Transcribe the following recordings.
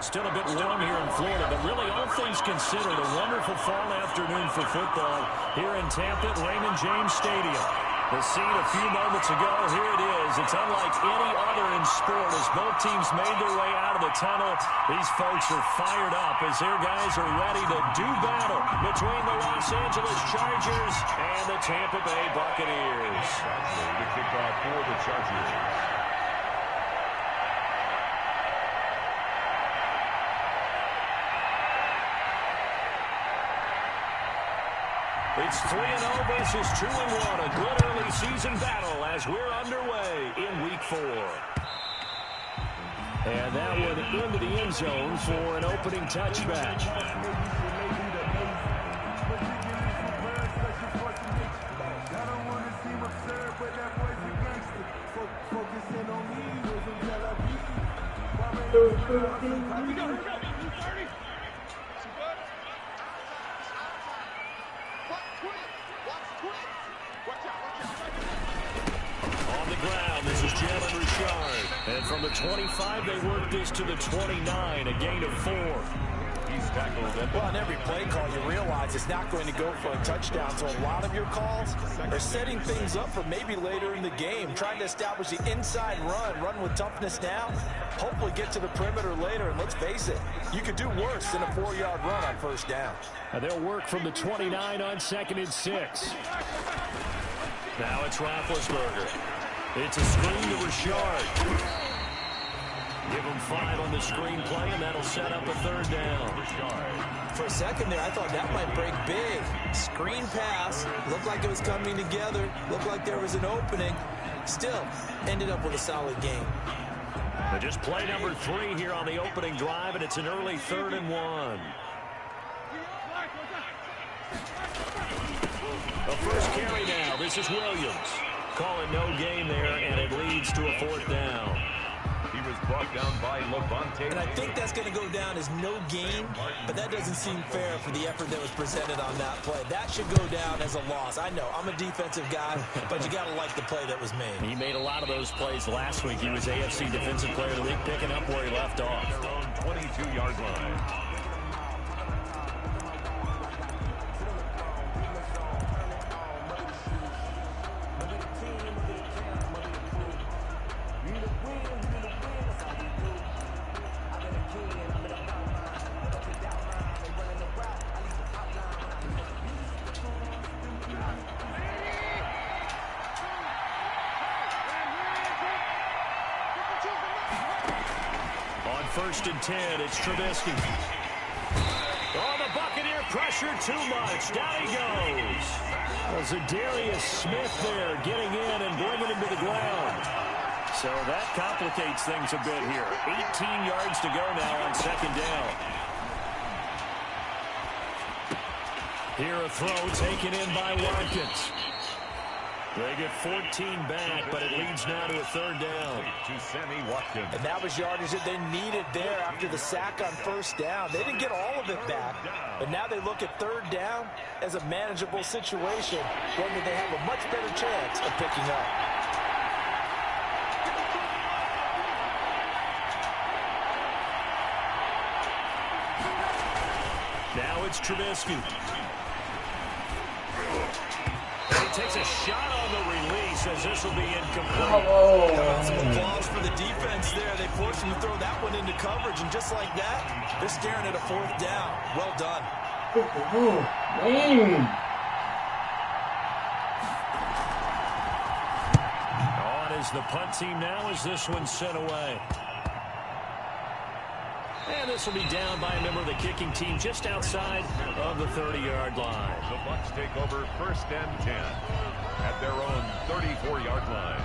still a bit warm here in Florida, but really all things considered, a wonderful fall afternoon for football here in Tampa at Raymond James Stadium. The scene a few moments ago, here it is. It's unlike any other in sport as both teams made their way out of the tunnel. These folks are fired up as their guys are ready to do battle between the Los Angeles Chargers and the Tampa Bay Buccaneers. The kickoff for the Chargers. It's 3-0 versus 2-1. A good early season battle as we're underway in Week 4. And that one into the end zone for an opening touchback. And from the 25, they work this to the 29, a gain of 4. He's tackled it. Well, on every play call, you realize it's not going to go for a touchdown. So a lot of your calls are setting things up for maybe later in the game, trying to establish the inside run with toughness now, hopefully get to the perimeter later. And let's face it, you could do worse than a 4-yard run on first down. They'll work from the 29 on 2nd and 6. Now it's Roethlisberger. It's a screen to Richard. Give him 5 on the screen play, and that'll set up a 3rd down. For a second there, I thought that might break big. Screen pass. Looked like it was coming together. Looked like there was an opening. Still, ended up with a solid game. But just play number 3 here on the opening drive, and it's an early 3rd and 1. The first carry now. This is Williams. Calling no gain there, and it leads to a 4th down. He was brought down by Levante. And I think that's going to go down as no gain, but that doesn't seem fair for the effort that was presented on that play. That should go down as a loss. I know, I'm a defensive guy, but you got to like the play that was made. He made a lot of those plays last week. He was AFC Defensive Player of the Week, picking up where he left off. Their own 22-yard line. First and 10, it's Trubisky. Oh, the Buccaneer pressure too much. Down he goes. Well, Zadarius Smith there getting in and bringing him to the ground. So that complicates things a bit here. 18 yards to go now on 2nd down. Here a throw taken in by Watkins. They get 14 back, but it leads now to a 3rd down. To Sammy Watkins. And that was yardage that they needed there after the sack on 1st down. They didn't get all of it back, but now they look at 3rd down as a manageable situation, one that they have a much better chance of picking up. Now it's Trubisky. Takes a shot on the release as this will be incomplete. Some applause for the defense there. They forced him to throw that one into coverage, and just like that, they're staring at a 4th down. Well done. On is the punt team now as this one's sent away. And this will be down by a member of the kicking team just outside of the 30-yard line. The Bucs take over 1st and 10 at their own 34-yard line.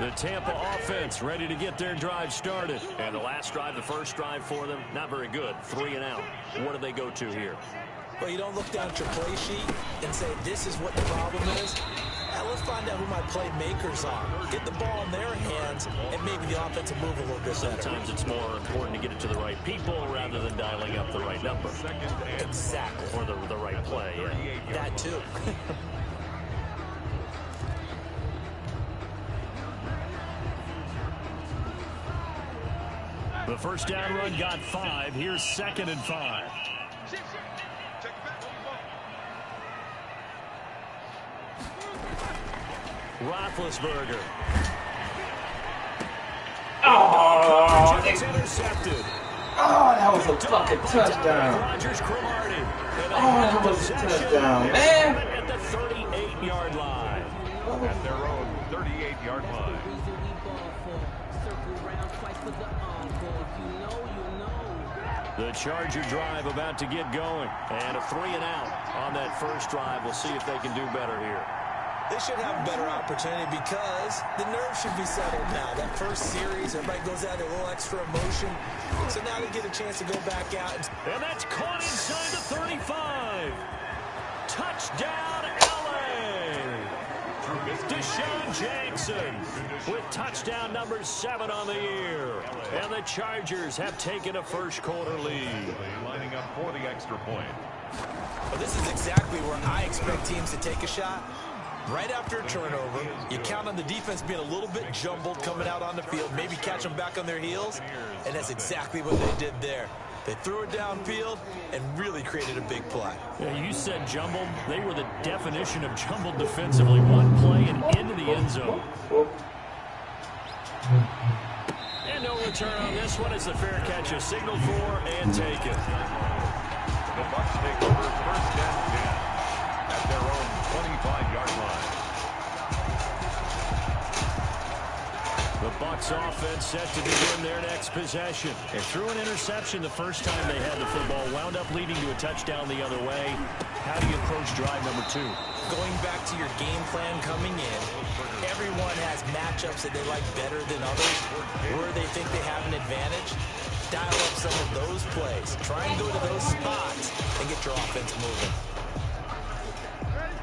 The Tampa offense ready to get their drive started. And the last drive, the first drive for them, not very good. 3 and out. What do they go to here? Well, you don't look down at your play sheet and say, this is what the problem is. Now let's find out who my playmakers are. Get the ball in their hands, and maybe the offense will move a little bit better. Sometimes it's more important to get it to the right people rather than dialing up the right number. Exactly. Or the right play, yeah. That too. The first down run got 5. Here's 2nd and 5. Roethlisberger. Oh, It's intercepted. oh, that was a fucking touchdown. Rodgers Cromartie. Oh, that was a touchdown, man. At the 38-yard line. At their own 38-yard line. The Charger drive about to get going. And a 3-and-out on that first drive. We'll see if they can do better here. They should have a better opportunity because the nerves should be settled now. That first series, everybody goes out a little extra emotion. So now they get a chance to go back out. And that's caught inside the 35. Touchdown, L.A. Deshaun Jackson with touchdown number 7 on the year. And the Chargers have taken a first-quarter lead. Lining up for the extra point. But this is exactly where I expect teams to take a shot. Right after a turnover, you count on the defense being a little bit jumbled coming out on the field, maybe catch them back on their heels, and that's exactly what they did there. They threw it downfield and really created a big play. Yeah, you said jumbled. They were the definition of jumbled defensively. One play and into the end zone. And no return on this one as the fair catch is signaled for and taken. The Bucs take over first and 10 at their own 25-yard line. The Bucs offense set to begin their next possession. They threw an interception the first time they had the football, wound up leading to a touchdown the other way. How do you approach drive number 2? Going back to your game plan coming in, everyone has matchups that they like better than others, where they think they have an advantage. Dial up some of those plays. Try and go to those spots and get your offense moving.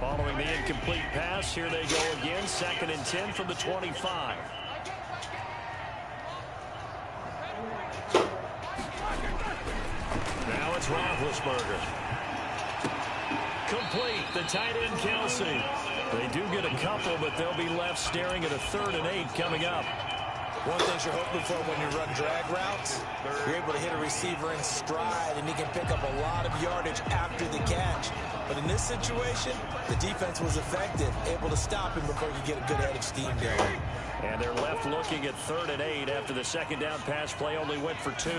Following the incomplete pass, here they go again. 2nd and 10 from the 25. Now it's Roethlisberger. Complete. The tight end, Kelsey. They do get a couple, but they'll be left staring at a 3rd and 8 coming up. One thing you're hoping for when you run drag routes, you're able to hit a receiver in stride, and he can pick up a lot of yardage after the catch. But in this situation, the defense was effective, able to stop him before you get a good head of steam going. And they're left looking at 3rd and 8 after the second down pass play only went for 2.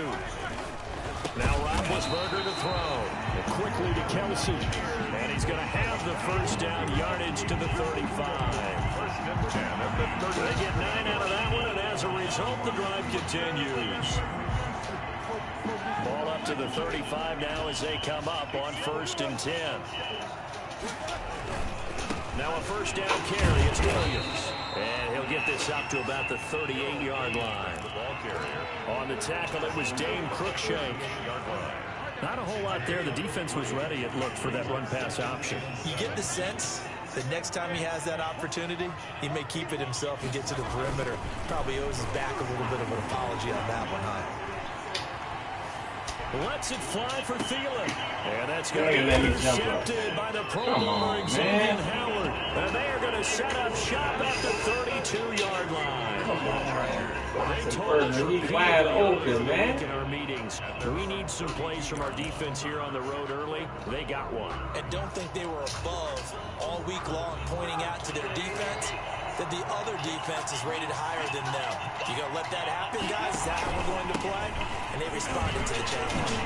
Now Roethlisberger to throw. And quickly to Kelsey. And he's going to have the first down yardage to the 35. First and 10 at the 30. They get 9 out of that one, and as a result, the drive continues. Ball up to the 35 now as they come up on 1st and 10. Now a first down carry. It's Williams. And he'll get this up to about the 38-yard line. The ball carrier. On the tackle, it was Dane Cruikshank. Not a whole lot there. The defense was ready, it looked, for that run-pass option. You get the sense that next time he has that opportunity, he may keep it himself and get to the perimeter. Probably owes his back a little bit of an apology on that one, huh? Lets it fly for Thielen. And that's going to be intercepted by the Pro Bowler, Xavier Howard. And they are going to set up shop at the 32-yard line. They told us repeatedly in our meetings, we need some plays from our defense here on the road early. They got one. And don't think they were above all week long, pointing out to their defense that the other defense is rated higher than them. You gonna let that happen, guys? Is that how we're going to play? And they responded to the challenge.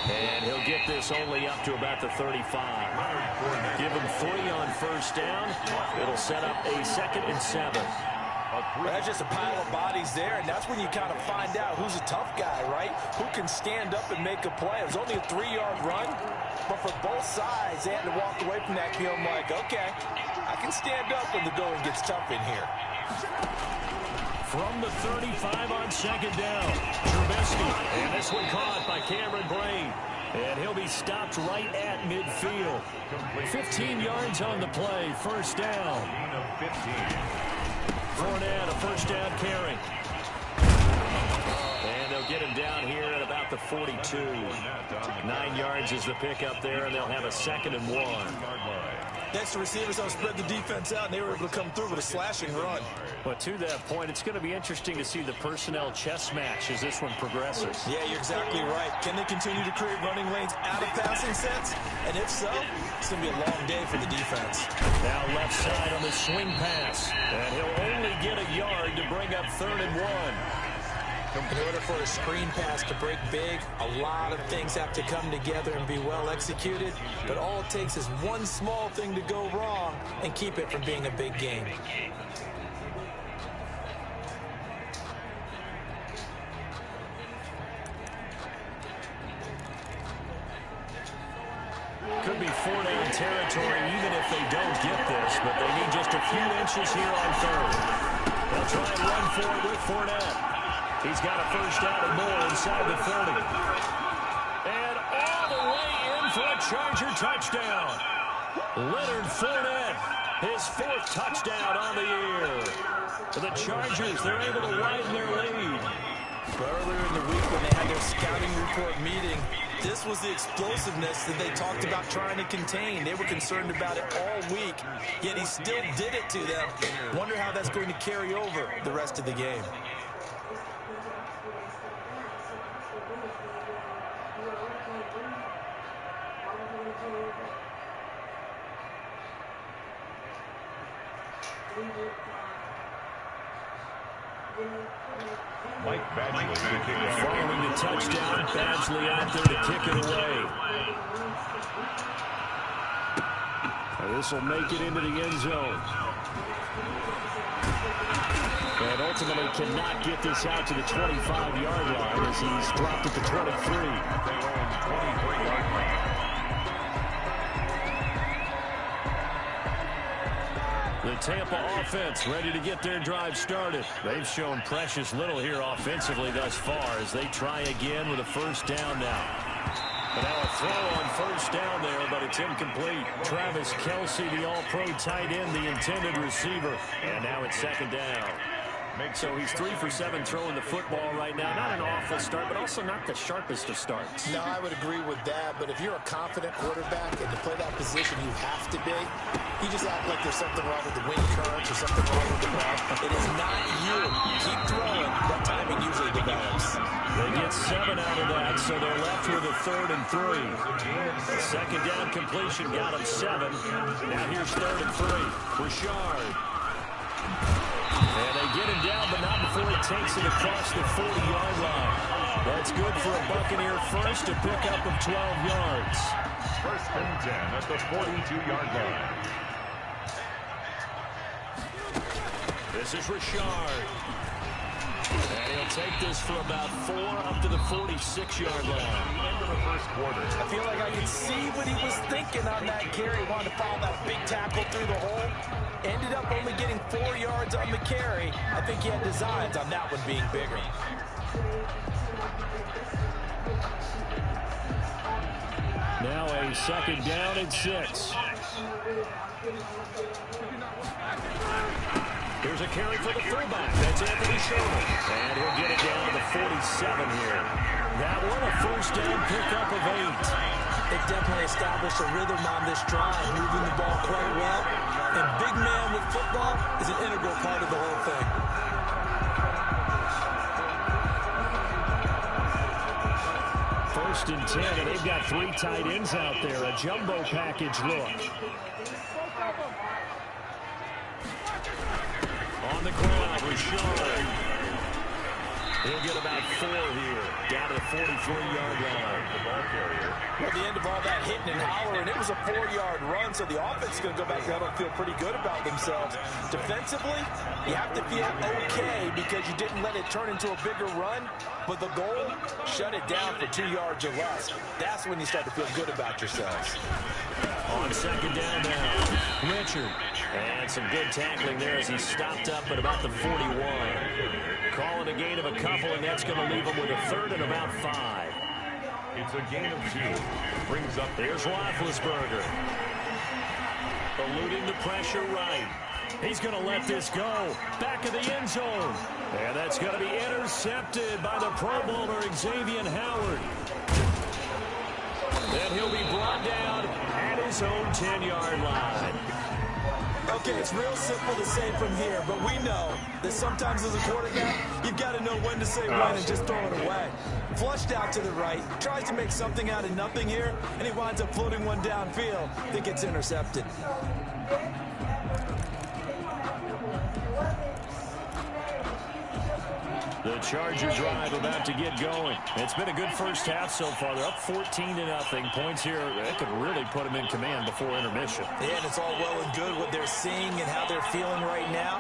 And he'll get this only up to about the 35. Give him 3 on first down. It'll set up a 2nd and 7. That's just a pile of bodies there, and that's when you kind of find out who's a tough guy, right? Who can stand up and make a play. It was only a 3-yard run, but for both sides, they had to walk away from that feeling like, okay, I can stand up when the going gets tough in here. From the 35 on 2nd down, Trubisky, and this one caught by Cameron Brain. And he'll be stopped right at midfield. 15 yards on the play, first down. Fournette, a first down carry. And they'll get him down here at about the 42. 9 yards is the pickup there, and they'll have a 2nd and 1. Next, the receivers don't spread the defense out, and they were able to come through with a slashing run. But to that point, it's going to be interesting to see the personnel chess match as this one progresses. Yeah, you're exactly right. Can they continue to create running lanes out of passing sets? And if so, it's going to be a long day for the defense. Now left side on the swing pass. And he'll only get a yard to bring up 3rd and 1. In order for a screen pass to break big, a lot of things have to come together and be well executed. But all it takes is one small thing to go wrong and keep it from being a big game. Could be 4-down territory even if they don't get this, but they need just a few inches here on 3rd. They'll try and run for it with Fournette. He's got a first down and more inside the 30. And all the way in for a Charger touchdown. Leonard Fournette, his 4th touchdown on the year. The Chargers, they're able to widen their lead. Earlier in the week when they had their scouting report meeting, this was the explosiveness that they talked about trying to contain. They were concerned about it all week, yet he still did it to them. Wonder how that's going to carry over the rest of the game. Following the touchdown, Badgley out there to kick it away. This will make it into the end zone. And ultimately cannot get this out to the 25-yard line as he's dropped at the 23. The Tampa offense ready to get their drive started. They've shown precious little here offensively thus far as they try again with a first down now. But now a throw on first down there, but it's incomplete. Travis Kelce, the all-pro tight end, the intended receiver. And now it's 2nd down. So he's 3 for 7 throwing the football right now. Not an awful start, but also not the sharpest of starts. No, I would agree with that. But if you're a confident quarterback and to play that position, you have to be. You just act like there's something wrong with the wind currents or something wrong with the ball. It is not you. Keep throwing. That timing usually develops. They get 7 out of that, so they're left with a 3rd and 3. A 2nd down completion got him 7. Now here's 3rd and 3. Richard. And they get him down, but not before he takes it across the 40-yard line. That's good for a Buccaneer first, a pickup of 12 yards. 1st and 10 at the 42-yard line. This is Richard. And he'll take this for about 4 up to the 46-yard line. End of the 1st quarter. I feel like I could see what he was thinking on that carry. Wanted to follow that big tackle through the hole. Ended up only getting 4 yards on the carry. I think he had designs on that one being bigger. Now a 2nd down and 6. Here's a carry for the fullback. That's Anthony Sherman. And he'll get it down to the 47 here. That one a first down pickup of 8. They definitely established a rhythm on this drive, moving the ball quite well. And big man with football is an integral part of the whole thing. First and 10, and they've got 3 tight ends out there. A jumbo package look. On the ground, Richard. He'll get about 4 here, down to the 43-yard line. The ball carrier. At the end of all that hitting and hollering, it was a 4-yard run, so the offense is going to go back down and feel pretty good about themselves. Defensively, you have to feel okay because you didn't let it turn into a bigger run, but the goal, shut it down for 2 yards or less. That's when you start to feel good about yourselves. On 2nd down now, Richard. And some good tackling there as he stopped up at about the 41. Calling a gain of a couple, and that's going to leave him with a 3rd and about 5. It's a gain of 2. Brings up. Here's Roethlisberger. Eluding the pressure right. He's going to let this go. Back of the end zone. And that's going to be intercepted by the Pro Bowler, Xavier Howard. And he'll be brought down at his own 10-yard line. Okay, it's real simple to say from here, but we know that sometimes as a quarterback, you've got to know when to say when and just throw it away. Flushed out to the right, tries to make something out of nothing here, and he winds up floating one downfield that gets intercepted. The Charger drive about to get going. It's been a good first half so far. They're up 14-0. Points here, that could really put them in command before intermission. Yeah, and it's all well and good what they're seeing and how they're feeling right now.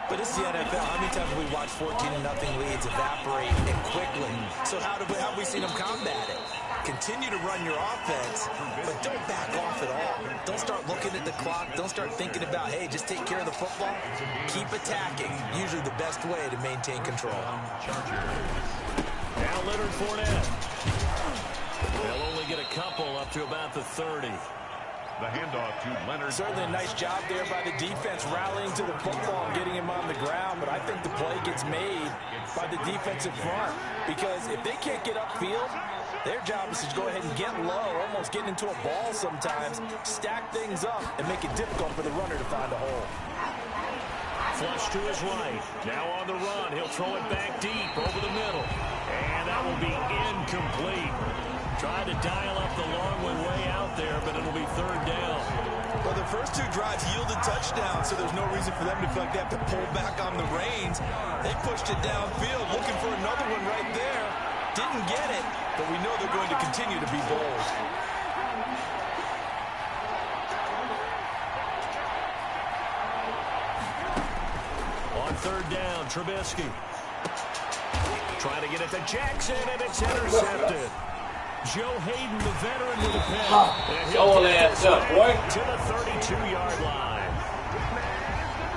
But it's the NFL. How many times have we watched 14-0 leads evaporate and quickly? So how have we seen them combat it? Continue to run your offense, but don't back off at all. Don't start looking at the clock. Don't start thinking about, hey, just take care of the football. Keep attacking. Usually the best way to maintain control. Now Leonard Fournette. They'll only get a couple up to about the 30. The handoff to Leonard. Certainly a nice job there by the defense rallying to the football and getting him on the ground, but I think the play gets made by the defensive front because if they can't get upfield, their job is to go ahead and get low, almost getting into a ball sometimes, stack things up, and make it difficult for the runner to find a hole. Flush to his right. Now on the run. He'll throw it back deep over the middle. And that will be incomplete. Tried to dial up the long one way out there, but it'll be third down. Well, the first two drives yielded touchdowns, so there's no reason for them to feel like they have to pull back on the reins. They pushed it downfield, looking for another one right there. Didn't get it, but we know they're going to continue to be bold. On third down, Trubisky. Trying to get it to Jackson, and it's intercepted. Joe Hayden, the veteran, with a pick. All ass up, boy. To the 32-yard line.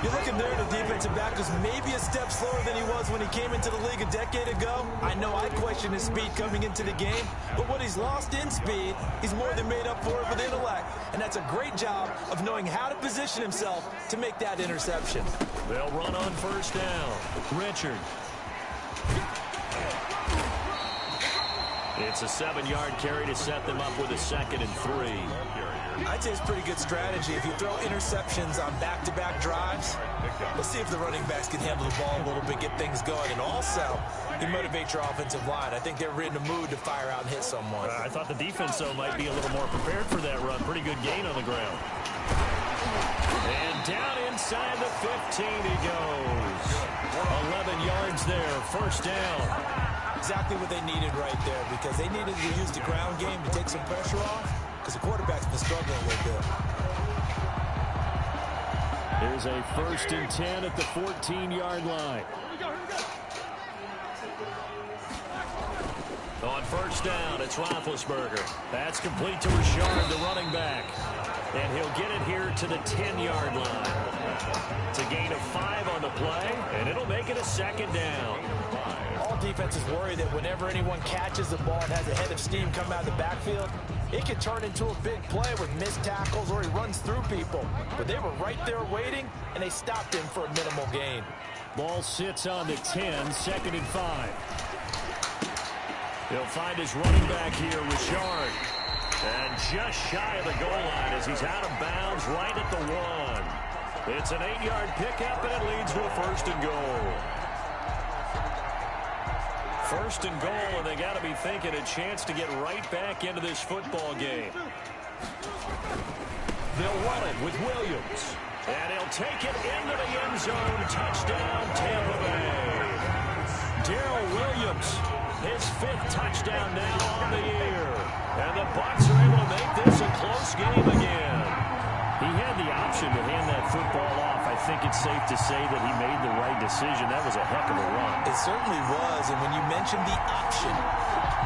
You're looking there at the defensive back who's maybe a step slower than he was when he came into the league a decade ago. I know I questioned his speed coming into the game, but what he's lost in speed, he's more than made up for it with intellect. And that's a great job of knowing how to position himself to make that interception. They'll run on first down. Richard. It's a 7-yard carry to set them up with a 2nd and 3. I'd say it's a pretty good strategy. If you throw interceptions on back-to-back drives, let's see if the running backs can handle the ball a little bit, get things going. And also, you motivate your offensive line. I think they're in a mood to fire out and hit someone. I thought the defense, though, might be a little more prepared for that run. Pretty good gain on the ground. And down inside the 15 he goes. 11 yards there, first down. Exactly what they needed right there because they needed to use the ground game to take some pressure off because the quarterback's been struggling a little bit. Here's a 1st and 10 at the 14-yard line. On first down, it's Roethlisberger. That's complete to Richard, the running back. And he'll get it here to the 10-yard line. It's a gain of 5 on the play, and it'll make it a 2nd down. All defenses worry that whenever anyone catches the ball and has a head of steam come out of the backfield, it can turn into a big play with missed tackles or he runs through people. But they were right there waiting, and they stopped him for a minimal gain. Ball sits on the 10, 2nd and 5. He'll find his running back here, Richard. And just shy of the goal line as he's out of bounds right at the 1. It's an 8-yard pickup, and it leads to a 1st and goal. 1st and goal, and they got to be thinking a chance to get right back into this football game. They'll run it with Williams. And he'll take it into the end zone. Touchdown, Tampa Bay. Darrell Williams, his 5th touchdown now on the year. And the Bucs are able to make this a close game again. He had the option to hand that football off. I think it's safe to say that he made the right decision. That was a heck of a run. It certainly was, and when you mention the option,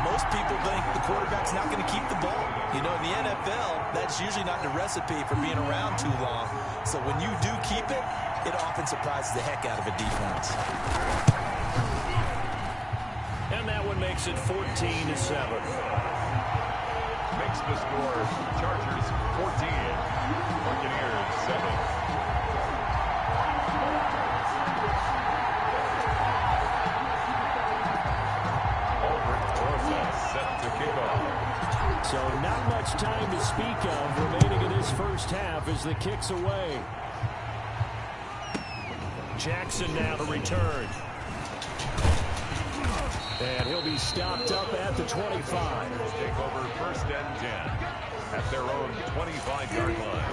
most people think the quarterback's not going to keep the ball. You know, in the NFL, that's usually not the recipe for being around too long. So when you do keep it, it often surprises the heck out of a defense. And that one makes it 14-7. the score. Chargers 14, Buccaneers 7. Set to kick off. So not much time to speak of remaining in this first half as the kick's away. Jackson now to return. And he'll be stopped up at the 25. Take over first and 10 at their own 25-yard line.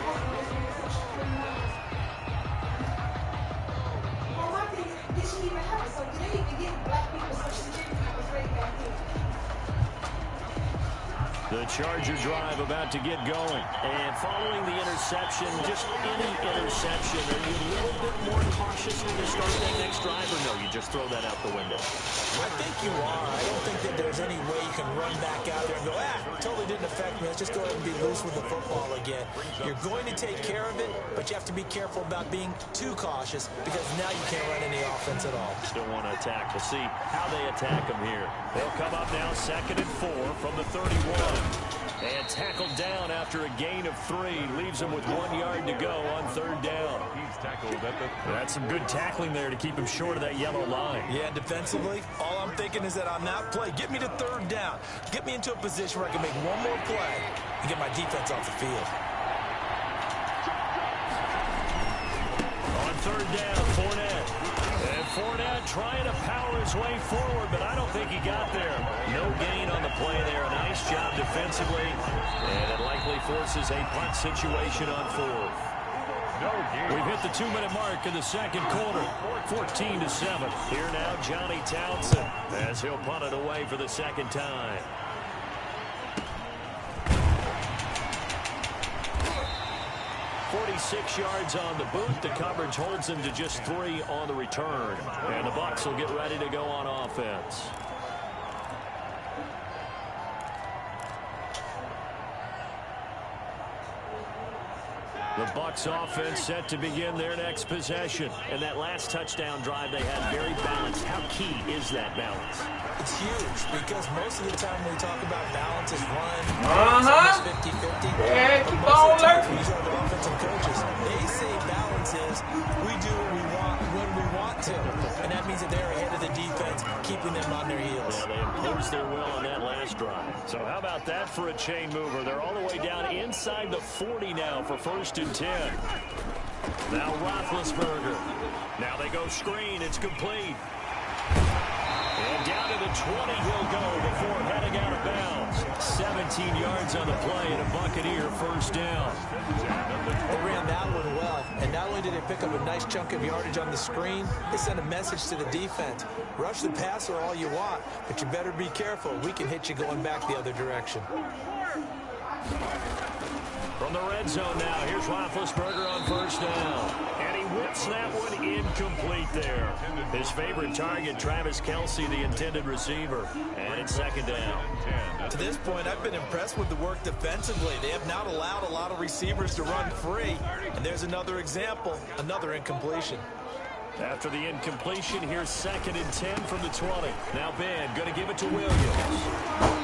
The Charger drive about to get going. And following the interception, just any interception, are you a little bit more cautious when you start that next drive, or no, you just throw that out the window? I think you are. I don't think that there's any way you can run back out there and go, totally didn't affect me. Let's just go ahead and be loose with the football again. You're going to take care of it, but you have to be careful about being too cautious because now you can't run any offense at all. Still want to attack. We'll see how they attack them here. They'll come up now 2nd and 4 from the 31. And tackled down after a gain of 3. Leaves him with 1 yard to go on 3rd down. He's tackled at the... That's some good tackling there to keep him short of that yellow line. Yeah, defensively, all I'm thinking is that on that play, get me to 3rd down. Get me into a position where I can make one more play and get my defense off the field. On 3rd down, Fournette. And Fournette trying to power his way forward, but I don't think he got there. No gain on the play there. A nice job defensively. And it likely forces a punt situation on 4th. No gain. We've hit the 2-minute mark in the 2nd quarter. 14-7. Here now, Johnny Townsend, as he'll punt it away for the 2nd time. .46 yards on the boot. The coverage holds him to just 3 on the return. And the Bucs will get ready to go on offense. The Bucs offense set to begin their next possession. And that last touchdown drive they had very balanced. How key is that balance? It's huge because most of the time when we talk about balance is run, 50-50. Yeah, keep Most of on the time, lurking. these are the offensive coaches. They say balance is we do what we want when we want to. And that means that they're ahead of the defense, keeping them on their heels. Yeah, they imposed their will on that last drive. So how about that for a chain mover? They're all the way down inside the 40 now for 1st and 10. Now Roethlisberger. Now they go screen. It's complete. And down to the 20 he'll go before heading out of bounds. 17 yards on the play and a Buccaneer 1st down. They ran that one well, and not only did they pick up a nice chunk of yardage on the screen, they sent a message to the defense. Rush the passer all you want, but you better be careful. We can hit you going back the other direction. From the red zone now, here's Roethlisberger on 1st down. And he whips that one incomplete there. His favorite target, Travis Kelce, the intended receiver. And it's 2nd down. To this point, I've been impressed with the work defensively. They have not allowed a lot of receivers to run free. And there's another example, another incompletion. After the incompletion, here's 2nd and 10 from the 20. Now Ben going to give it to Williams.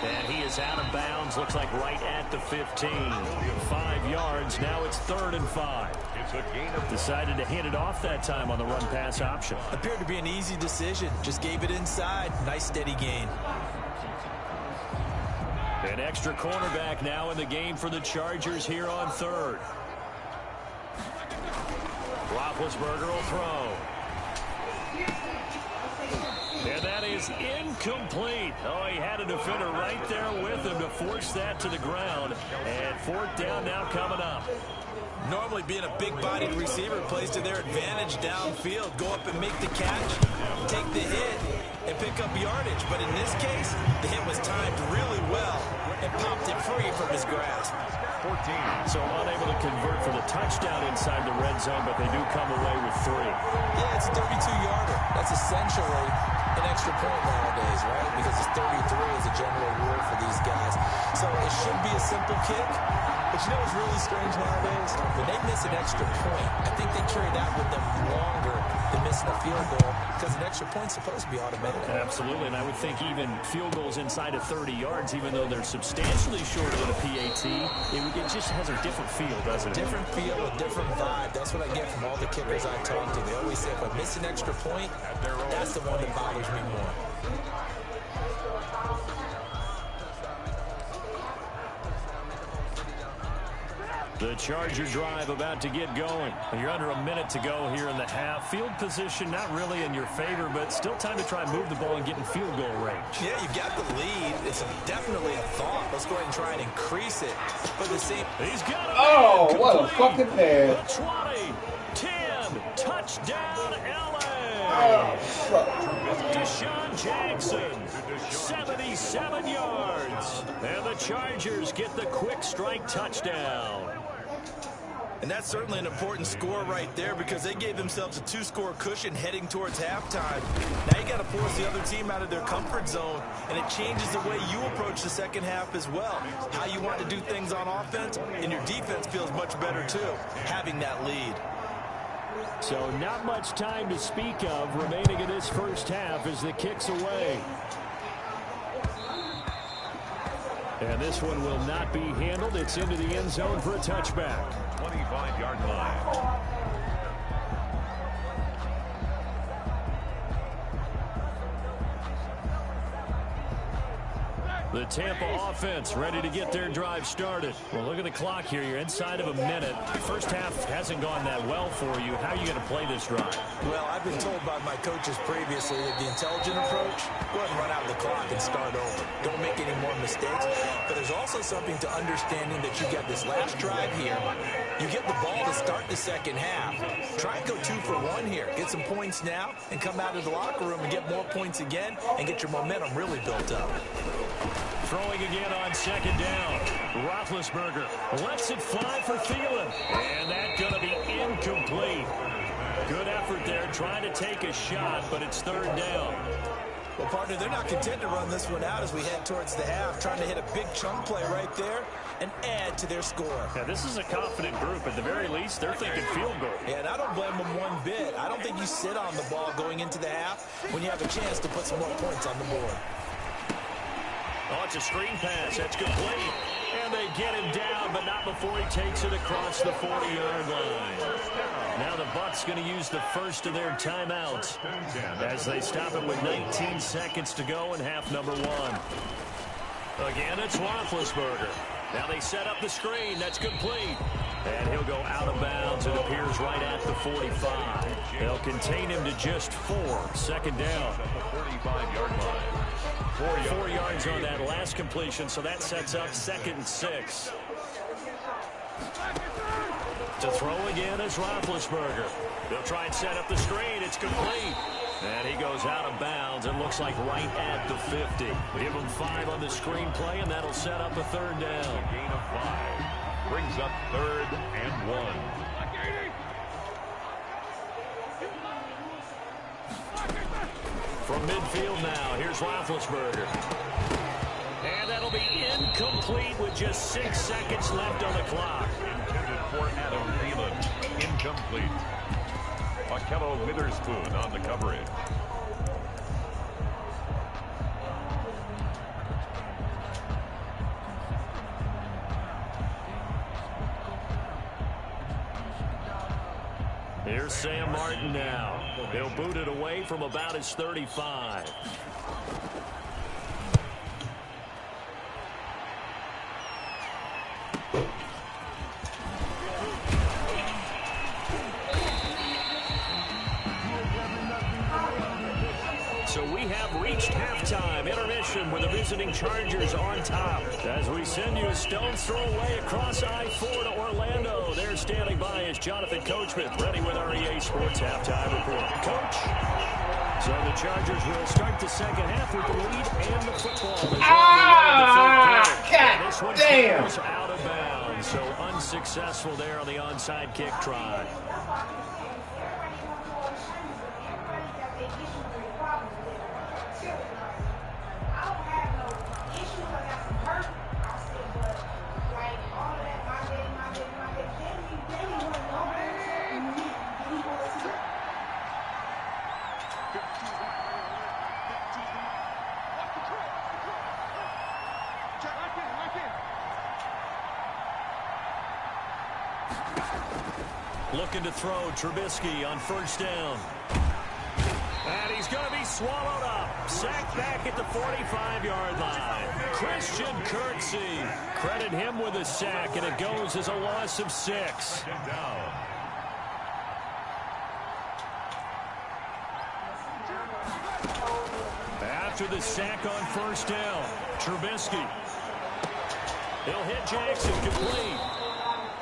And he is out of bounds. Looks like right at the 15. 5 yards. Now it's 3rd and 5. It's a gain of... Decided to hand it off that time on the run-pass option. Appeared to be an easy decision. Just gave it inside. Nice steady gain. An extra cornerback now in the game for the Chargers here on 3rd. Roethlisberger will throw. And that is incomplete. Oh, he had a defender right there with him to force that to the ground. And 4th down now coming up. Normally being a big-bodied receiver plays to their advantage downfield. Go up and make the catch, take the hit, and pick up yardage. But in this case, the hit was timed really well and popped it free from his grasp. 14. So unable to convert for the touchdown inside the red zone, but they do come away with 3. Yeah, it's a 32-yarder. That's essentially an extra point nowadays, right? Because it's 33 is a general rule for these guys. So it should be a simple kick, But you know what's really strange nowadays? When they miss an extra point, I think they carry that with them longer than missing a field goal because an extra point's supposed to be automatic. Absolutely, and I would think even field goals inside of 30 yards, even though they're substantially shorter than a PAT, it just has a different feel, doesn't it? Different feel, a different vibe. That's what I get from all the kickers I talk to. They always say if I miss an extra point, that's the one that bothers me more. The Charger drive about to get going. You're under a minute to go here in the half. Field position not really in your favor, but still time to try and move the ball and get in field goal range. Yeah, you've got the lead. It's definitely a thought. Let's go ahead and try and increase it. But the same. He's got it. Oh, what a fucking pass. 20, 10, touchdown, LA. Oh, fuck. Deshaun Jackson, 77 yards. And the Chargers get the quick strike touchdown. And that's certainly an important score right there because they gave themselves a 2-score cushion heading towards halftime. Now you got to force the other team out of their comfort zone, and it changes the way you approach the second half as well. How you want to do things on offense, and your defense feels much better too, having that lead. So not much time to speak of remaining in this first half as the kick's away. And this one will not be handled. It's into the end zone for a touchback. 25-yard line. The Tampa offense ready to get their drive started. Well, look at the clock here. You're inside of a minute. First half hasn't gone that well for you. How are you going to play this drive? Well, I've been told by my coaches previously that the intelligent approach, go ahead and run out of the clock and start over. Don't make any more mistakes. But there's also something to understanding that you got this last drive here. You get the ball to start the second half. Try and go 2 for 1 here. Get some points now and come out of the locker room and get more points again and get your momentum really built up. Throwing again on second down. Roethlisberger lets it fly for Thielen. And that's going to be incomplete. Good effort there trying to take a shot, but it's third down. Well, partner, they're not content to run this one out as we head towards the half, trying to hit a big chunk play right there and add to their score. Yeah, this is a confident group. At the very least, they're thinking field goal. Yeah, and I don't blame them one bit. I don't think you sit on the ball going into the half when you have a chance to put some more points on the board. Oh, it's a screen pass. That's complete. And they get him down, but not before he takes it across the 40-yard line. Now the Bucs going to use the first of their timeouts as they stop it with 19 seconds to go in half number 1. Again, it's Roethlisberger. Now they set up the screen. That's complete. And he'll go out of bounds. It appears right at the 45. They'll contain him to just 4. Second down. 45-yard line. 4 yards on that last completion, so that sets up 2nd and 6. To throw again is Roethlisberger. They'll try and set up the screen. It's complete. And he goes out of bounds. It looks like right at the 50. Give him 5 on the screenplay, and that'll set up a third down. Gain of 5. Brings up 3rd and 1. From midfield now, here's Roethlisberger. And that'll be incomplete with just 6 seconds left on the clock. Intended for Adam Thielen. Incomplete. Akello Witherspoon on the coverage. Here's Sam Martin now. He'll boot it away from about his 35. So we have reached halftime. Intermission with the visiting Chargers on top. As we send you a stone's throw away across I-4 to Orlando. There standing by is Jonathan Coachman, ready with our EA Sports Halftime Report. Coach? So the Chargers will start the second half with the lead and the football. God this one damn. goes out of bounds. So unsuccessful there on the onside kick try. Looking to throw, Trubisky on first down. And he's going to be swallowed up. Sacked back at the 45-yard line. Christian Kirksey. Credit him with a sack, and it goes as a loss of 6. After the sack on first down, Trubisky. He'll hit Jackson complete.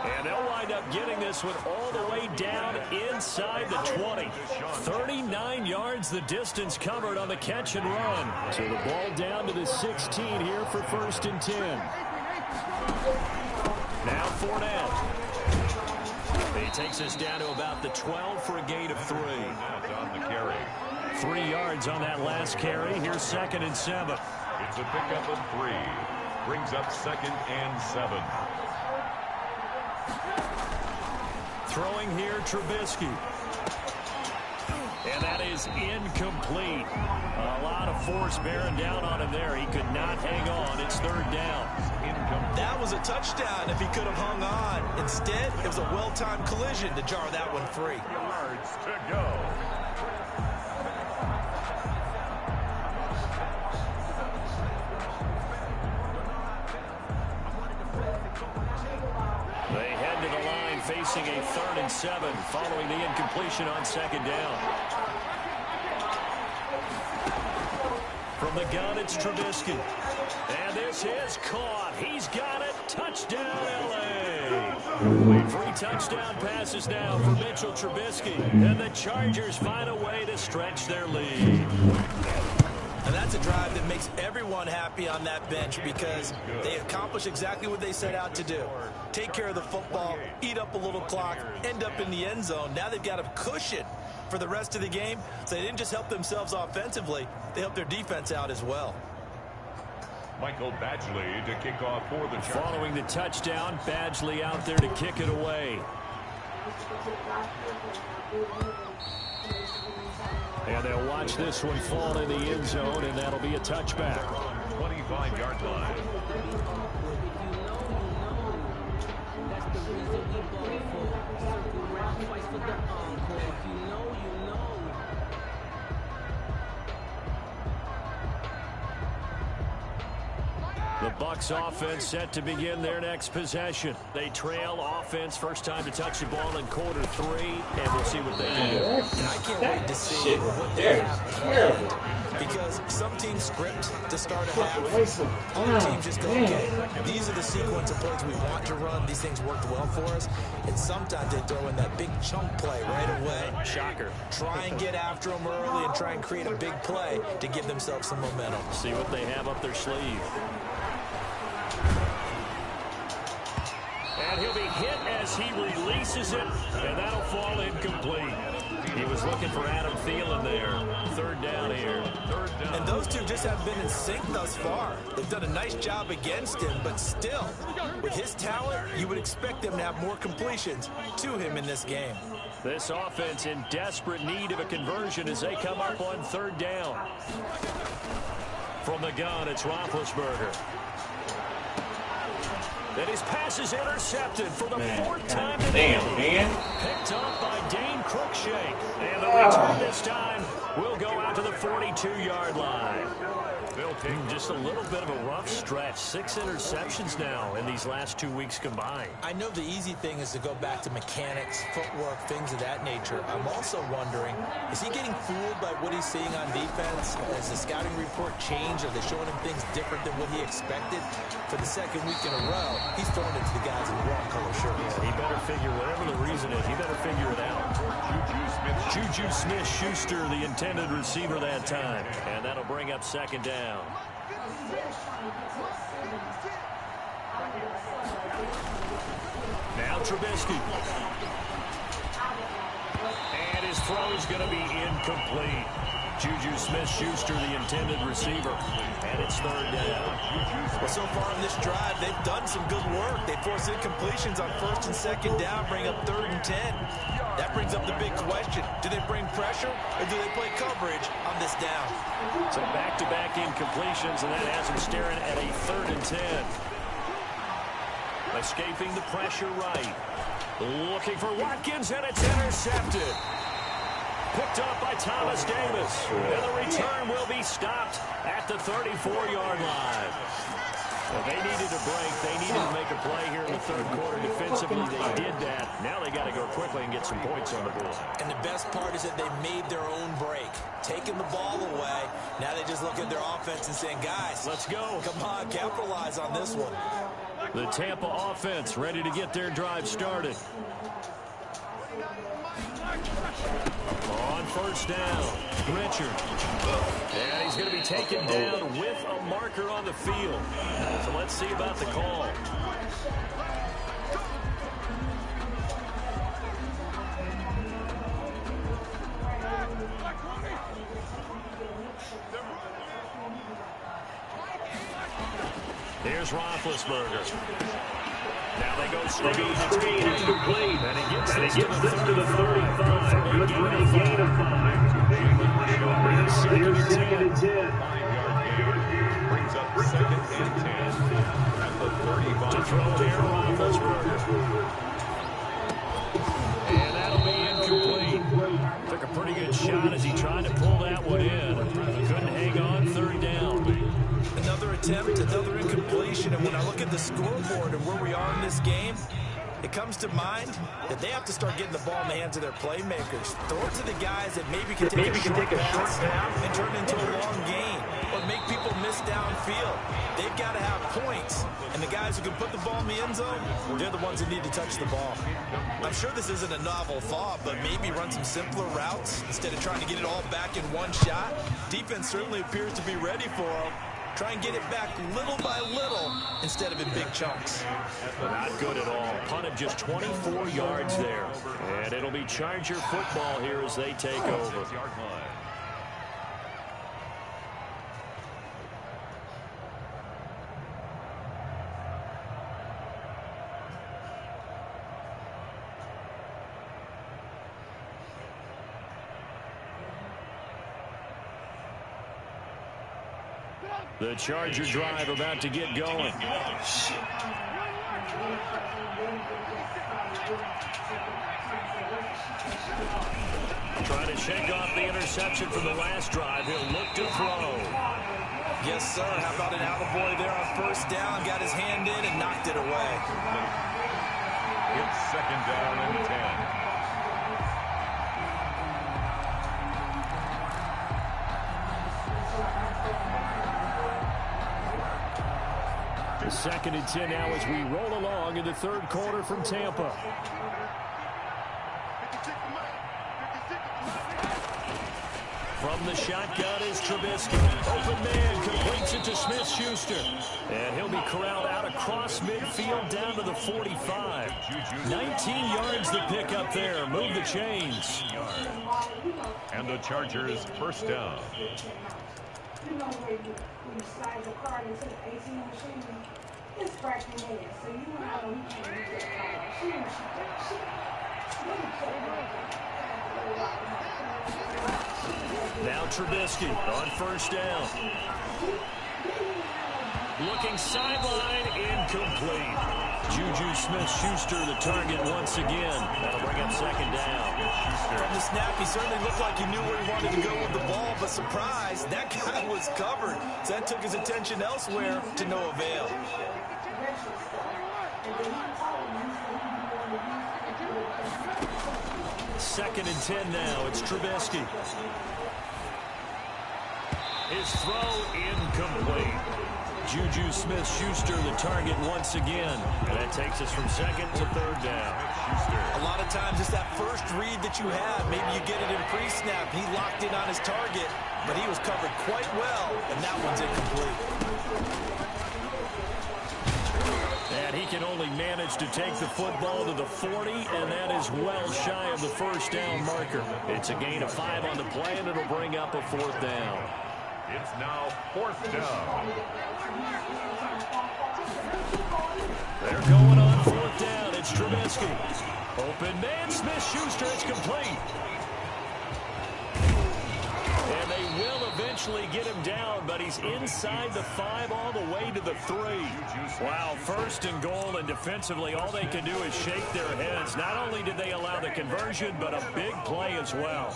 And they'll wind up getting this one all the way down inside the 20. 39 yards the distance covered on the catch and run. So the ball down to the 16 here for 1st and 10. Now Fournette. He takes us down to about the 12 for a gain of 3. On the carry. 3 yards on that last carry. Here's 2nd and 7. It's a pickup of 3. Brings up 2nd and 7. Throwing here, Trubisky. And that is incomplete. A lot of force bearing down on him there. He could not hang on. It's 3rd down. That was a touchdown if he could have hung on. Instead, it was a well-timed collision to jar that one free. Yards to go. They head to the line facing a 3rd and 7 following the incompletion on 2nd down. From the gun, it's Trubisky. And this is caught. He's got it. Touchdown, L.A. 3 touchdown passes now for Mitchell Trubisky. And the Chargers find a way to stretch their lead. And that's a drive that makes everyone happy on that bench because they accomplish exactly what they set out to do. Take care of the football, eat up a little clock, end up in the end zone. Now they've got a cushion for the rest of the game. So they didn't just help themselves offensively, they helped their defense out as well. Michael Badgley to kick off for the Chargers. Following the touchdown, Badgley out there to kick it away. And they'll watch this one fall in the end zone, and that'll be a touchback. 25-yard line. The Bucs offense set to begin their next possession. They trail offense, first time to touch the ball in quarter 3, and we'll see what they do. And I can't wait to see what they have planned. Because some teams script to start a half. Other teams just go, okay, these are the sequence of plays we want to run. These things worked well for us. And sometimes they throw in that big chunk play right away. Shocker. Try and get after them early and try and create a big play to give themselves some momentum. See what they have up their sleeve. And he'll be hit as he releases it, and that'll fall incomplete. He was looking for Adam Thielen there. 3rd down here. 3rd down. And those two just haven't been in sync thus far. They've done a nice job against him, but still, with his talent, you would expect them to have more completions to him in this game. This offense in desperate need of a conversion as they come up on 3rd down. From the gun, it's Roethlisberger. And his pass is intercepted for the 4th time today. Damn, man. Picked up by Dane Cruikshank. And the return this time will go out to the 42-yard line. They'll take just a little bit of a rough stretch. 6 interceptions now in these last 2 weeks combined. I know the easy thing is to go back to mechanics, footwork, things of that nature. I'm also wondering, is he getting fooled by what he's seeing on defense? Has the scouting report changed? Are they showing him things different than what he expected? For the 2nd week in a row, he's throwing it to the guys in the wrong color shirt. Yeah, he better figure, whatever the reason is, he better figure it out. Juju Smith-Schuster, the intended receiver that time. And that'll bring up 2nd down. Now Trubisky. And his throw is going to be incomplete. Juju Smith-Schuster, the intended receiver. And it's 3rd down. Well, so far on this drive, they've done some good work. They force incompletions on 1st and 2nd down, bring up 3rd and 10. That brings up the big question. Do they bring pressure or do they play coverage on this down? So back-to-back incompletions, and that has him staring at a 3rd and 10. Escaping the pressure right. Looking for Watkins, and it's intercepted. Picked up by Thomas Davis. And the return will be stopped at the 34-yard line. Well, they needed a break. They needed to make a play here in the third quarter. Defensively, they did that. Now they got to go quickly and get some points on the board. And the best part is that they made their own break. Taking the ball away. Now they just look at their offense and saying, guys, let's go. Come on, capitalize on this one. The Tampa offense ready to get their drive started. On first down, Richard. And he's going to be taken down with a marker on the field. So let's see about the call. Here's Roethlisberger. Now they go screen and complete. And he gets this to the 35. Good for a gain of 5. Second and 10. 5-yard gain. Brings up 2nd and 10. At the 35. To throw here, Roethlisberger. And that'll be incomplete. Took a pretty good shot as he tried to pull that one in. Couldn't hang on. 3rd down. Another attempt, another incompletion, and when I look at the scoreboard and where we are in this game, it comes to mind that they have to start getting the ball in the hands of their playmakers. Throw it to the guys that maybe can take a short pass and turn it into a long gain or make people miss downfield. They've got to have points, and the guys who can put the ball in the end zone, they're the ones that need to touch the ball. I'm sure this isn't a novel thought, but maybe run some simpler routes instead of trying to get it all back in one shot. Defense certainly appears to be ready for them. Try and get it back little by little instead of in big chunks. Not good at all. Punt of just 24 yards there. And it'll be Charger football here as they take over. The Charger drive about to get going. Trying to shake off the interception from the last drive. He'll look to throw. Yes, sir. How about an attaboy there on first down? Got his hand in and knocked it away. It's 2nd down and 10. The 2nd and 10 now as we roll along in the third quarter from Tampa. From the shotgun is Trubisky. Open man completes it to Smith-Schuster. And he'll be corralled out across midfield down to the 45. 19 yards to pick up there. Move the chains. And the Chargers first down. You know where you slide the card into the ATM machine, it's cracking in. So you know how we can use that machine. Now Trubisky on first down. Looking sideline, incomplete. Juju Smith-Schuster the target once again. That'll bring up 2nd down. From the snap, he certainly looked like he knew where he wanted to go with the ball, but surprise, that guy was covered. So that took his attention elsewhere to no avail. 2nd and 10 now. It's Trubisky. His throw incomplete. Juju Smith-Schuster the target once again. And that takes us from 2nd to 3rd down. A lot of times it's that first read that you have. Maybe you get it in pre-snap. He locked in on his target, but he was covered quite well, and that one's incomplete. And he can only manage to take the football to the 40, and that is well shy of the first down marker. It's a gain of 5 on the play, and it'll bring up a 4th down. It's now 4th down. They're going on 4th down. It's Trubisky. Open man, Smith-Schuster. It's complete. And they will eventually eventually get him down, but he's inside the 5 all the way to the 3. Wow, 1st and goal, and defensively all they can do is shake their heads. Not only did they allow the conversion, but a big play as well.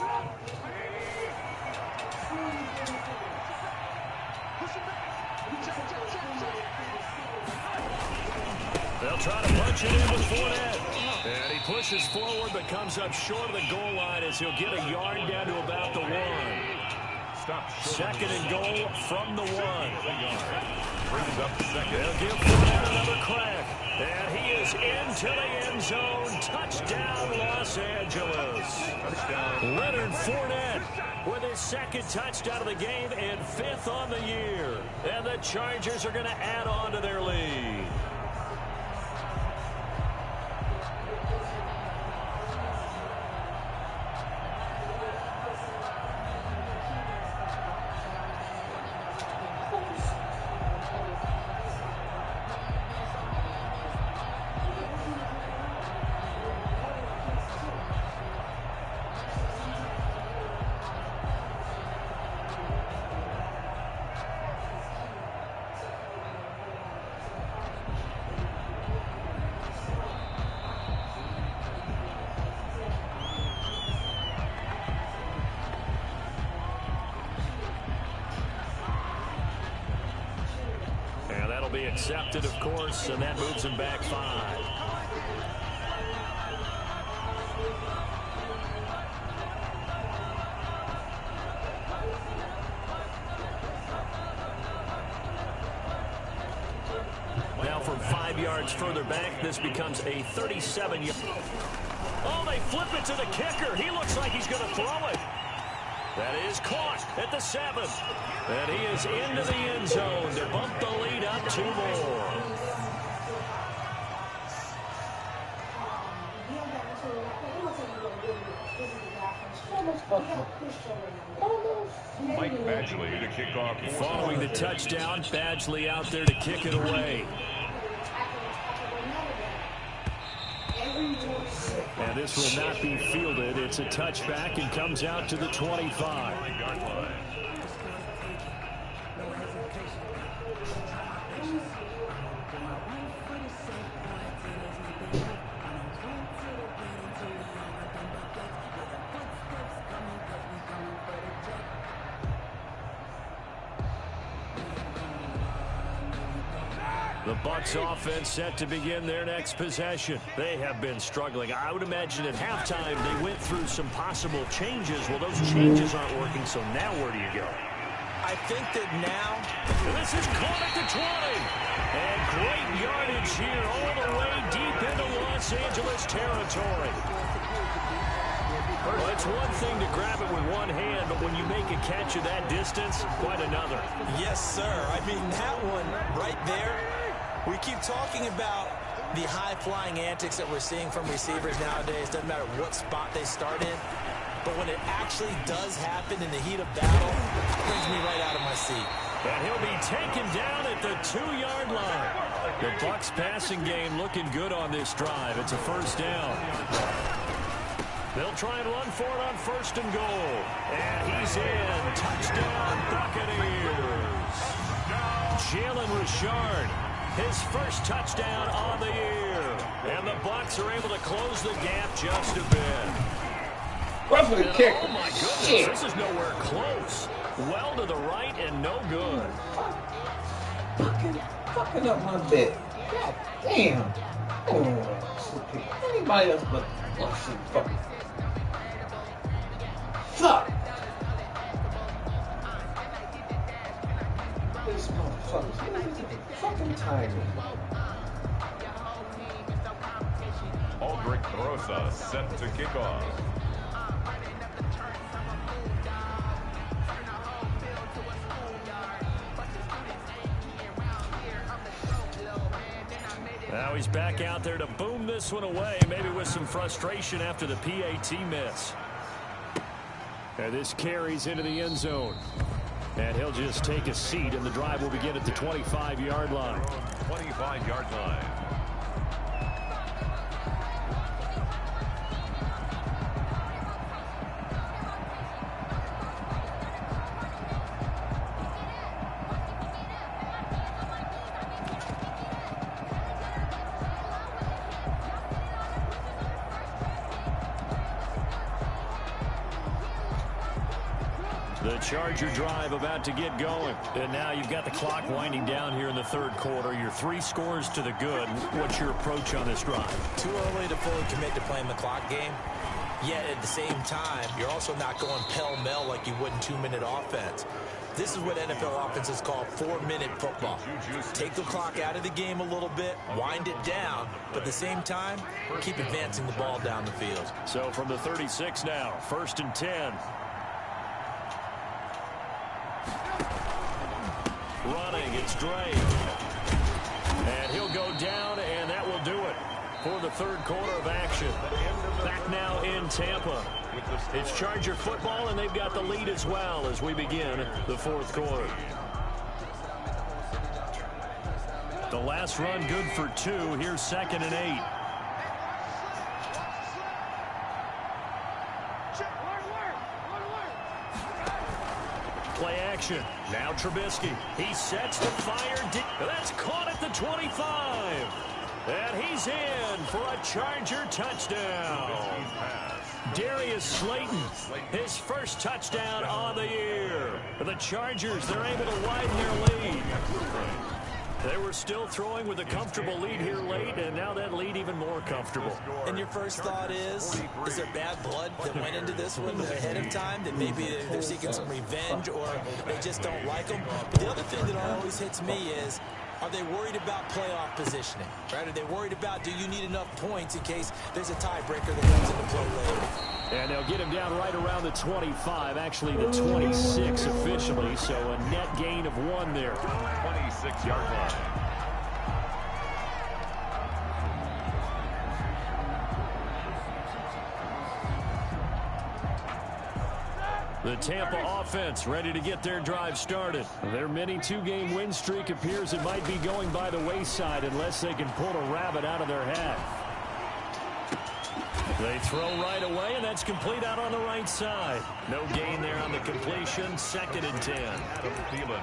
They'll try to punch it in with Fournette. And he pushes forward but comes up short of the goal line as he'll get a yard down to about the 1. 2nd and goal from the 1. Brings up second. They'll give Fournette another crack. And he is into the end zone. Touchdown, Los Angeles. Touchdown. Leonard Fournette with his 2nd touchdown of the game and 5th on the year. And the Chargers are going to add on to their lead. Be accepted, of course, and that moves him back 5. Now from 5 yards further back, this becomes a 37-yard. Oh, they flip it to the kicker. He looks like he's going to throw it. That is caught at the 7. And he is into the end zone to bump the lead up 2 more. Mike Badgley to kick off. Following the touchdown, Badgley out there to kick it away. And this will not be fielded. It's a touchback and comes out to the 25-yard line. The Bucs offense set to begin their next possession. They have been struggling. I would imagine at halftime they went through some possible changes. Well, those changes aren't working, so now where do you go? I think that now... This is caught at the 20. And great yardage here all the way deep into Los Angeles territory. Well, it's one thing to grab it with one hand, but when you make a catch of that distance, quite another. Yes, sir. I mean, that one right there... We keep talking about the high-flying antics that we're seeing from receivers nowadays. Doesn't matter what spot they start in. But when it actually does happen in the heat of battle, it brings me right out of my seat. And he'll be taken down at the 2-yard line. The Bucs passing game looking good on this drive. It's a 1st down. They'll try and run for it on 1st and goal. And he's in. Touchdown, Buccaneers. Jalen Richard. His 1st touchdown on the year. And the Bucs are able to close the gap just a bit. Run for the kick. Oh, my goodness. Shit. This is nowhere close. Well to the right and no good. Fucking up my bet. God damn. I don't want to pick anybody else but some fucking. Fuck. These motherfuckers. Fucking timing. Aldrich Rosa set to kick off. Now he's back out there to boom this one away, maybe with some frustration after the PAT miss. And this carries into the end zone. And he'll just take a seat, and the drive will begin at the 25-yard line. 25-yard line. Charger drive about to get going. And now you've got the clock winding down here in the third quarter. You're 3 scores to the good. What's your approach on this drive? Too early to fully commit to playing the clock game. Yet at the same time, you're also not going pell-mell like you would in 2-minute offense. This is what NFL offenses call 4-minute football. Take the clock out of the game a little bit, wind it down, but at the same time, keep advancing the ball down the field. So from the 36 now, 1st and 10. Running, it's Dre. And he'll go down, and that will do it for the third quarter of action. Back now in Tampa. It's Charger football, and they've got the lead as well as we begin the fourth quarter. The last run good for 2. Here's 2nd and 8. Play action. Now Trubisky. He sets the fire. That's caught at the 25. And he's in for a Charger touchdown. Darius Slayton, his first touchdown on the year. The Chargers, they're able to widen their lead. They were still throwing with a comfortable lead here late, and now that lead even more comfortable. And your first thought is there bad blood that went into this one ahead of time, that maybe they're seeking some revenge or they just don't like them? But the other thing that always hits me is, are they worried about playoff positioning? Right? Are they worried about, do you need enough points in case there's a tiebreaker that comes into play later? And they'll get him down right around the 25, actually the 26 officially, so a net gain of 1 there. 26-yard line. The Tampa offense ready to get their drive started. Their mini 2-game win streak appears it might be going by the wayside unless they can pull a rabbit out of their hat. They throw right away, and that's complete out on the right side. No gain there on the completion. 2nd and 10. Adam Thielen.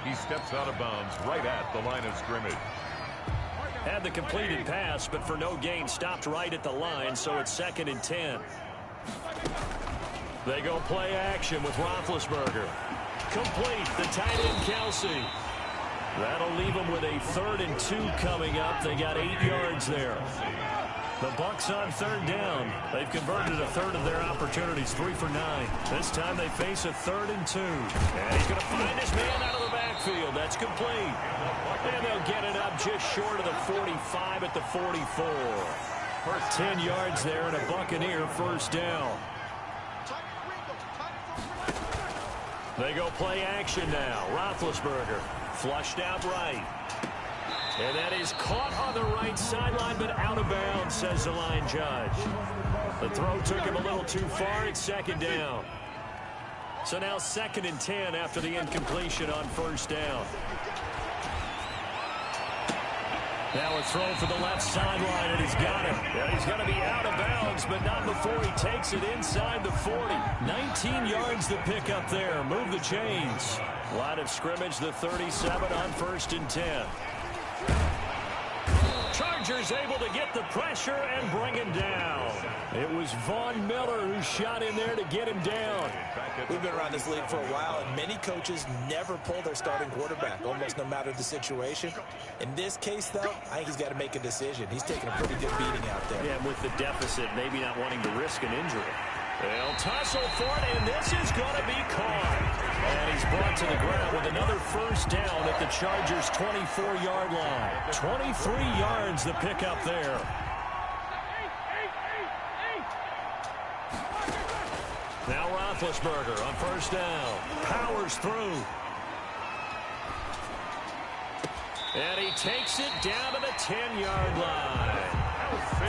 He steps out of bounds right at the line of scrimmage. Had the completed pass, but for no gain, stopped right at the line, so it's 2nd and 10. They go play action with Roethlisberger. Complete, the tight end Kelsey. That'll leave them with a 3rd and 2 coming up. They got 8 yards there. The Bucs on 3rd down. They've converted a 1/3 of their opportunities, 3 for 9. This time they face a 3rd and 2. And he's going to find his man out of the backfield. That's complete. And they'll get it up just short of the 45 at the 44. 10 yards there and a Buccaneer 1st down. They go play action now. Roethlisberger flushed out right. And that is caught on the right sideline, but out of bounds, says the line judge. The throw took him a little too far. It's 2nd down. So now 2nd and 10 after the incompletion on 1st down. Now a throw for the left sideline, and he's got it. Yeah, he's going to be out of bounds, but not before he takes it inside the 40. 19 yards to pick up there. Move the chains. Line of scrimmage, the 37 on 1st and 10. Chargers able to get the pressure and bring him down. It was Von Miller who shot in there to get him down. We've been around this league for a while, and many coaches never pull their starting quarterback, almost no matter the situation. In this case, though, I think he's got to make a decision. He's taking a pretty good beating out there. Yeah, with the deficit, maybe not wanting to risk an injury. They'll tussle for it, and this is going to be caught. And he's brought to the ground with another 1st down at the Chargers' 24-yard line. 23 yards the pickup there. Now Roethlisberger on 1st down. Powers through. And he takes it down to the 10-yard line.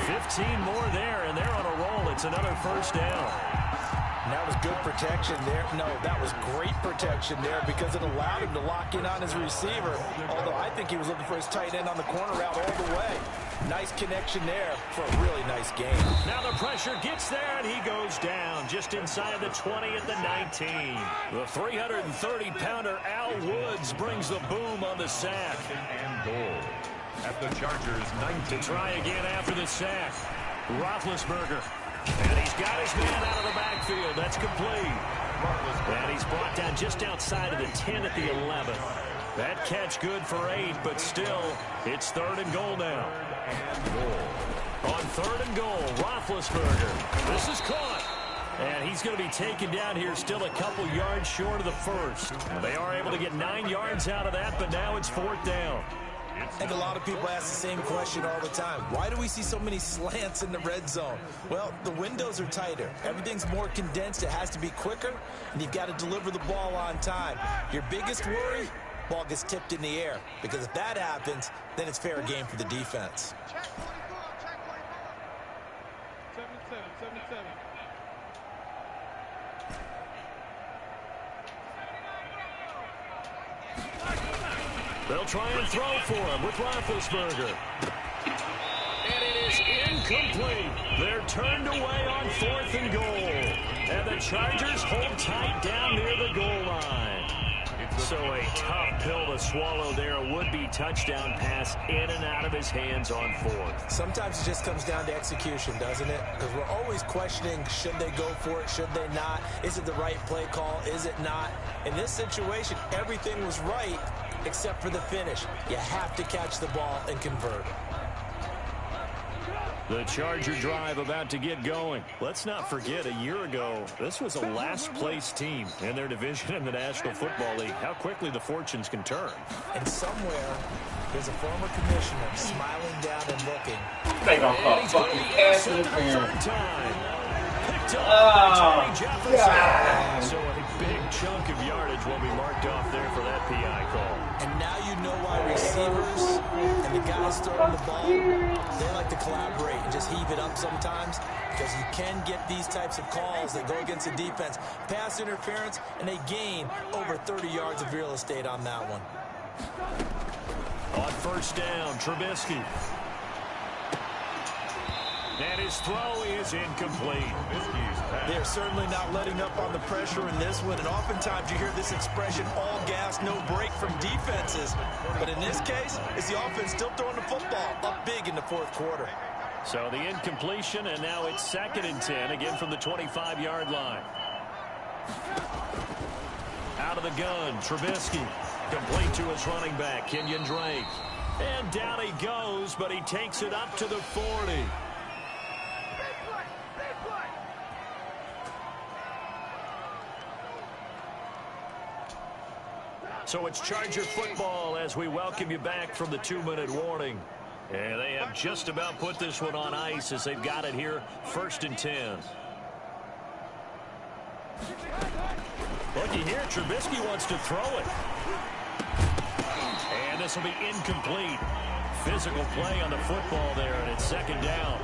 15 more there, and they're on a roll. It's another 1st down. And that was good protection there. No, that was great protection there because it allowed him to lock in on his receiver. Although I think he was looking for his tight end on the corner route all the way. Nice connection there for a really nice game. Now the pressure gets there, and he goes down just inside the 20 at the 19. The 330-pounder Al Woods brings the boom on the sack. And goal at the Chargers' 19. To try again after the sack. Roethlisberger. And he's got his man out of the backfield. That's complete. And he's brought down just outside of the 10 at the 11. That catch good for 8, but still, it's 3rd and goal now. On 3rd and goal, Roethlisberger. This is caught. And he's going to be taken down here, still a couple yards short of the first. They are able to get 9 yards out of that, but now it's 4th down. I think a lot of people ask the same question all the time. Why do we see so many slants in the red zone? Well, the windows are tighter. Everything's more condensed. It has to be quicker, and you've got to deliver the ball on time. Your biggest worry? Ball gets tipped in the air, because if that happens, then it's fair game for the defense. Check 7-7. They'll try and throw for him with Roethlisberger. And it is incomplete. They're turned away on 4th and goal. And the Chargers hold tight down near the goal line. So a tough pill to swallow there. A would-be touchdown pass in and out of his hands on 4th. Sometimes it just comes down to execution, doesn't it? Because we're always questioning, should they go for it, should they not? Is it the right play call, is it not? In this situation, everything was right except for the finish. You have to catch the ball and convert. The Charger drive about to get going. Let's not forget, a year ago, this was a last-place team in their division in the National Football League. How quickly the fortunes can turn. And somewhere, there's a former commissioner smiling down and looking. They gonna call fucking pass interference. Picked up Oh, Jerry Jefferson. God. So a big chunk of yardage will be marked off there for that PI call. And now you know why receivers and the guys throwing the ball, they like to collaborate and just heave it up sometimes, because you can get these types of calls that go against the defense. Pass interference, and they gain over 30 yards of real estate on that one. On 1st down, Trubisky. And his throw is incomplete. They're certainly not letting up on the pressure in this one, and oftentimes you hear this expression, all gas, no break from defenses. But in this case, it's the offense still throwing the football up big in the 4th quarter. So the incompletion, and now it's 2nd and 10, again from the 25-yard line. Out of the gun, Trubisky. Complete to his running back, Kenyon Drake. And down he goes, but he takes it up to the 40. So it's Charger football as we welcome you back from the 2-minute warning. And they have just about put this one on ice as they've got it here, 1st and 10. Looky here, Trubisky wants to throw it. And this will be incomplete. Physical play on the football there, and it's 2nd down.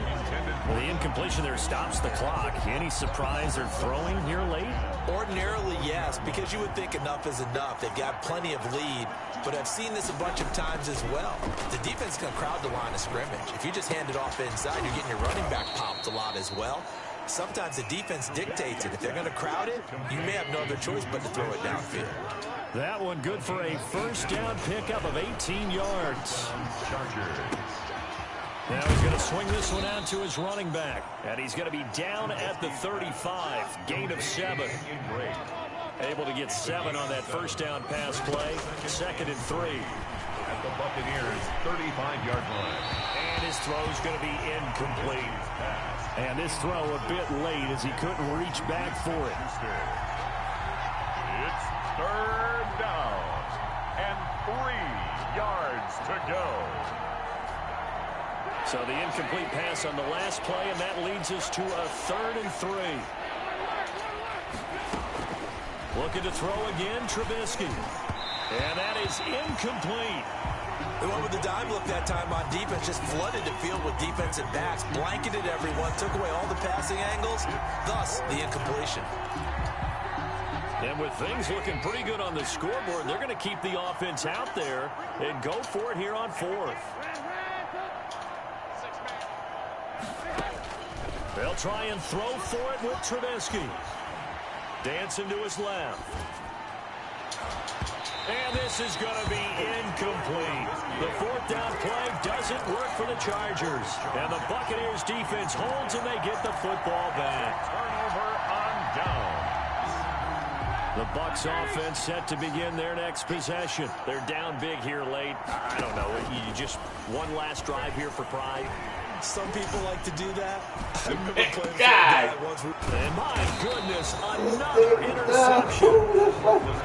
Well, the incompletion there stops the clock. Any surprise they're throwing here late? Ordinarily, yes, because you would think enough is enough. They've got plenty of lead, but I've seen this a bunch of times as well. The defense can crowd the line of scrimmage. If you just hand it off inside, you're getting your running back popped a lot as well. Sometimes the defense dictates it. If they're going to crowd it, you may have no other choice but to throw it downfield. That one good for a 1st down pickup of 18 yards. Now he's going to swing this one out to his running back. And he's going to be down at the 35. Gain of 7. Able to get 7 on that 1st down pass play. 2nd and 3. At the Buccaneers' 35-yard line. And his throw's going to be incomplete. And this throw a bit late as he couldn't reach back for it. It's 3rd down and 3 yards to go. So the incomplete pass on the last play, and that leads us to a 3rd and 3. Looking to throw again, Trubisky. And that is incomplete. They went with the dime look that time on defense, just flooded the field with defensive backs, blanketed everyone, took away all the passing angles, thus the incompletion. And with things looking pretty good on the scoreboard, they're going to keep the offense out there and go for it here on 4th. They'll try and throw for it with Trubisky. Dancing to his left. And this is going to be incomplete. The 4th down play doesn't work for the Chargers. And the Buccaneers defense holds and they get the football back. Turnover on down. The Bucs offense set to begin their next possession. They're down big here late. I don't know. You just one last drive here for pride. Some people like to do that. I remember playing for God. that once. And my goodness, another interception.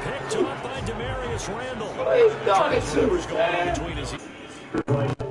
Picked up by Demarius Randall. What are you talking Turnovers to, going on man? between his